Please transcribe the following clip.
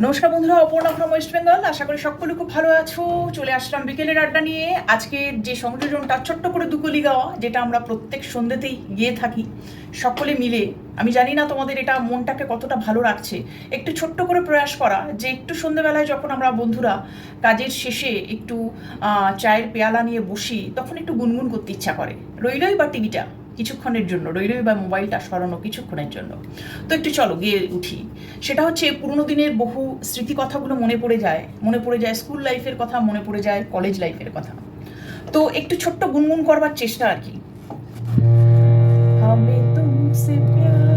নমস্কার বন্ধুরা, Aparna from West Bengal. আশা করি সকলে খুব ভালো আছো। চলে আসলাম বিকেলের আড্ডা নিয়ে। আজকের যে সংযোজনটা ছোট্ট করে দুকলি গাওয়া, যেটা আমরা প্রত্যেক সন্ধ্যেতেই গিয়ে থাকি সকলে মিলে। আমি জানি না তোমাদের এটা মনটাকে কতটা ভালো রাখছে। একটু ছোট্ট করে প্রয়াস করা যে একটু সন্ধ্যেবেলায় যখন আমরা বন্ধুরা কাজের শেষে একটু চায়ের পেয়ালা নিয়ে বসি, তখন একটু গুনগুন করতে ইচ্ছা করে। রইলই বা টিভিটা কিছুক্ষণের জন্য, রইলই বা মোবাইলটা সরানো কিছুক্ষণের জন্য, তো একটু চলো গিয়ে উঠি। সেটা হচ্ছে পুরোনো দিনের বহু স্মৃতি কথাগুলো মনে পড়ে যায় স্কুল লাইফের কথা, মনে পড়ে যায় কলেজ লাইফের কথা। তো একটু ছোট্ট গুনগুন করবার চেষ্টা আর কি। हमें तुमसे प्यार